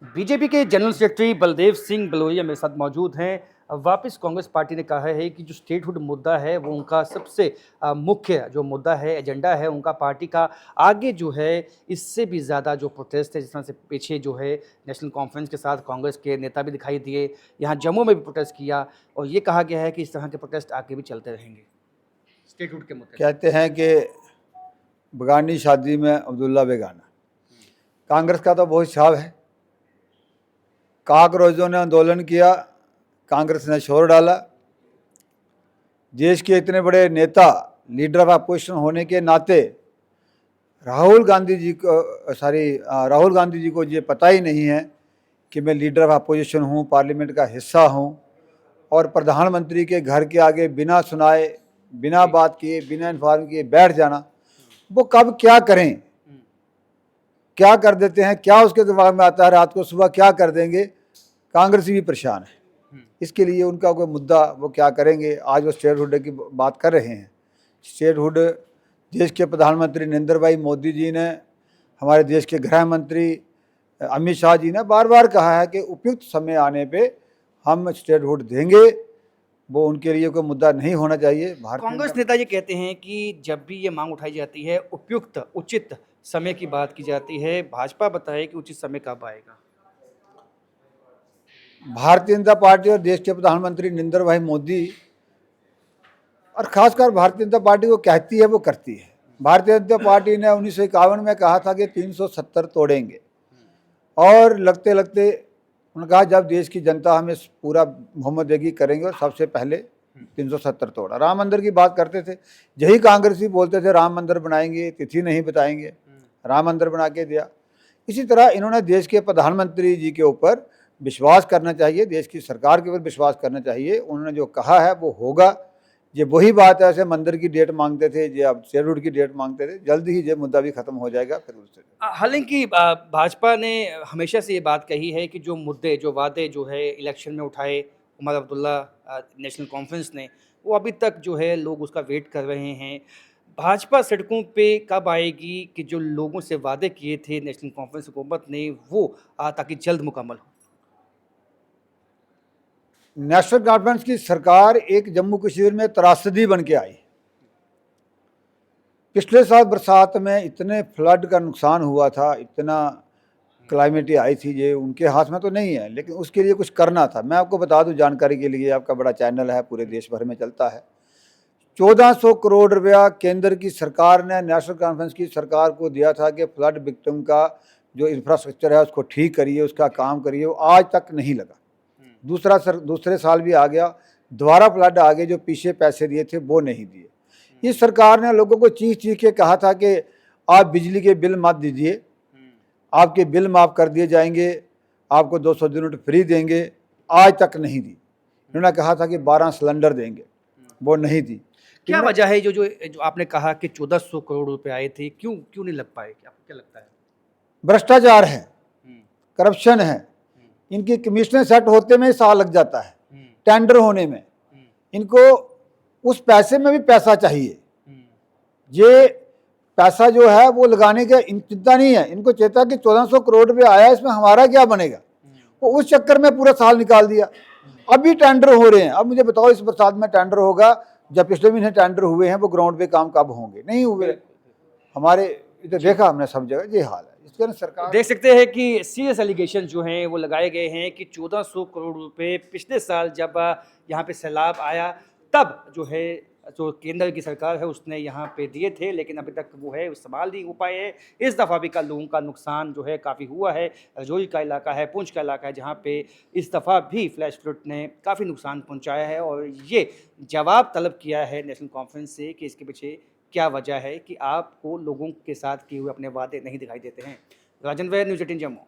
BJP के general secretary Baldev Singh Bhadauria मेरे साथ मौजूद हैं। वापस कांग्रेस पार्टी ने कहा है कि जो स्टेटहुड मुद्दा है वो उनका सबसे मुख्य जो मुद्दा है, एजेंडा है उनका पार्टी का। आगे जो है इससे भी ज़्यादा जो प्रोटेस्ट है, जिस तरह से पीछे जो है नेशनल कॉन्फ्रेंस के साथ कांग्रेस के नेता भी दिखाई दिए, यहाँ जम्मू में भी प्रोटेस्ट किया और ये कहा गया है कि इस तरह के प्रोटेस्ट आगे भी चलते रहेंगे स्टेटहुड के मुद्दे। कहते हैं कि बगानी शादी में अब्दुल्ला बेगाना। कांग्रेस का तो बहुत छाव है। काकरोजों ने आंदोलन किया, कांग्रेस ने शोर डाला। देश के इतने बड़े नेता, लीडर ऑफ अपोजिशन होने के नाते राहुल गांधी जी को ये पता ही नहीं है कि मैं लीडर ऑफ अपोजिशन हूँ, पार्लियामेंट का हिस्सा हूँ, और प्रधानमंत्री के घर के आगे बिना सुनाए, बिना बात किए, बिना इन्फॉर्म किए बैठ जाना। वो कब क्या करें, क्या कर देते हैं, क्या उसके दिमाग में आता है, रात को सुबह क्या कर देंगे। कांग्रेसी भी परेशान है। इसके लिए उनका कोई मुद्दा वो क्या करेंगे। आज वो स्टेटहुड की बात कर रहे हैं। स्टेटहुड देश के प्रधानमंत्री नरेंद्र भाई मोदी जी ने, हमारे देश के गृह मंत्री अमित शाह जी ने बार बार कहा है कि उपयुक्त समय आने पे हम स्टेटहुड देंगे। वो उनके लिए कोई मुद्दा नहीं होना चाहिए। कांग्रेस नेता ये कहते हैं कि जब भी ये मांग उठाई जाती है, उपयुक्त उचित समय की बात की जाती है। भाजपा बताए कि उचित समय कब आएगा। भारतीय जनता पार्टी और देश के प्रधानमंत्री नरेंद्र भाई मोदी, और खासकर भारतीय जनता पार्टी को कहती है वो करती है। भारतीय जनता पार्टी ने 1951 में कहा था कि 370 तोड़ेंगे, और लगते लगते उन्होंने कहा जब देश की जनता हमें पूरा बहुमत देगी करेंगे, और सबसे पहले 370 तोड़ा। राम मंदिर की बात करते थे, यही कांग्रेसी बोलते थे राम मंदिर बनाएंगे, तिथि नहीं बताएंगे, राम मंदिर बना के दिया। इसी तरह इन्होंने देश के प्रधानमंत्री जी के ऊपर विश्वास करना चाहिए, देश की सरकार के ऊपर विश्वास करना चाहिए। उन्होंने जो कहा है वो होगा। ये वही बात है, ऐसे मंदिर की डेट मांगते थे, ये अब स्टेटहुड की डेट मांगते थे। जल्दी ही ये मुद्दा भी खत्म हो जाएगा। फिर उससे हालांकि भाजपा ने हमेशा से ये बात कही है कि जो मुद्दे, जो वादे जो है इलेक्शन में उठाए उमर अब्दुल्ला नेशनल कॉन्फ्रेंस ने, वो अभी तक जो है लोग उसका वेट कर रहे हैं। भाजपा सड़कों पे कब आएगी कि जो लोगों से वादे किए थे नेशनल कॉन्फ्रेंस हुकूमत ने वो ताकि जल्द मुकम्मल हो। नेशनल कॉन्फ्रेंस की सरकार एक जम्मू कश्मीर में त्रासदी बन के आई। पिछले साल बरसात में इतने फ्लड का नुकसान हुआ था, इतना क्लाइमेटी आई थी, ये उनके हाथ में तो नहीं है, लेकिन उसके लिए कुछ करना था। मैं आपको बता दूं जानकारी के लिए, आपका बड़ा चैनल है, पूरे देश भर में चलता है। 1400 करोड़ रुपया केंद्र की सरकार ने नेशनल कॉन्फ्रेंस की सरकार को दिया था कि फ्लड विक्टिम का जो इंफ्रास्ट्रक्चर है उसको ठीक करिए, उसका काम करिए। वो आज तक नहीं लगा। दूसरे साल भी आ गया, दोबारा फ्लड आ गए। जो पीछे पैसे दिए थे वो नहीं दिए। इस सरकार ने लोगों को चीख चीख के कहा था कि आप बिजली के बिल मत दीजिए, आपके बिल माफ़ कर दिए जाएंगे, आपको 200 यूनिट फ्री देंगे। आज तक नहीं दी। इन्होंने कहा था कि 12 सिलेंडर देंगे, वो नहीं दी। क्या वजह है जो आपने कहा कि 1400 करोड़ रुपए आए थे, क्यों नहीं लग पाए, आपको क्या लगता है? भ्रष्टाचार है, करप्शन है। इनकी कमीशनें सेट होते में साल लग जाता है, टेंडर होने में। इनको उस पैसे में भी पैसा चाहिए। ये पैसा जो है वो लगाने का चिंता नहीं है। इनको चिंता कि 1400 करोड़ रुपये आया, इसमें हमारा क्या बनेगा। वो उस चक्कर में पूरा साल निकाल दिया। अभी टेंडर हो रहे हैं। अब मुझे बताओ इस बरसात में टेंडर होगा, जब पिछले महीने टेंडर हुए हैं वो ग्राउंड पे काम कब होंगे? नहीं हुए। हमारे इधर देखा हमने सब जगह ये हाल है। इसके सरकार देख सकते हैं कि सीरियस एलिगेशन जो हैं वो लगाए गए हैं कि 1400 करोड़ रुपए पिछले साल जब यहाँ पे सैलाब आया तब जो है जो केंद्र की सरकार है उसने यहाँ पे दिए थे, लेकिन अभी तक वो है इस्तेमाल नहीं हो पाए हैं। इस दफ़ा भी का लोगों का नुकसान जो है काफ़ी हुआ है। रजौरी का इलाका है, पुंछ का इलाका है, जहाँ पे इस दफ़ा भी फ्लैश फ्लड ने काफ़ी नुकसान पहुँचाया है। और ये जवाब तलब किया है नेशनल कॉन्फ्रेंस से कि इसके पीछे क्या वजह है कि आपको लोगों के साथ किए हुए अपने वादे नहीं दिखाई देते हैं। राजन वैद, न्यूज़ 18 जम्मू।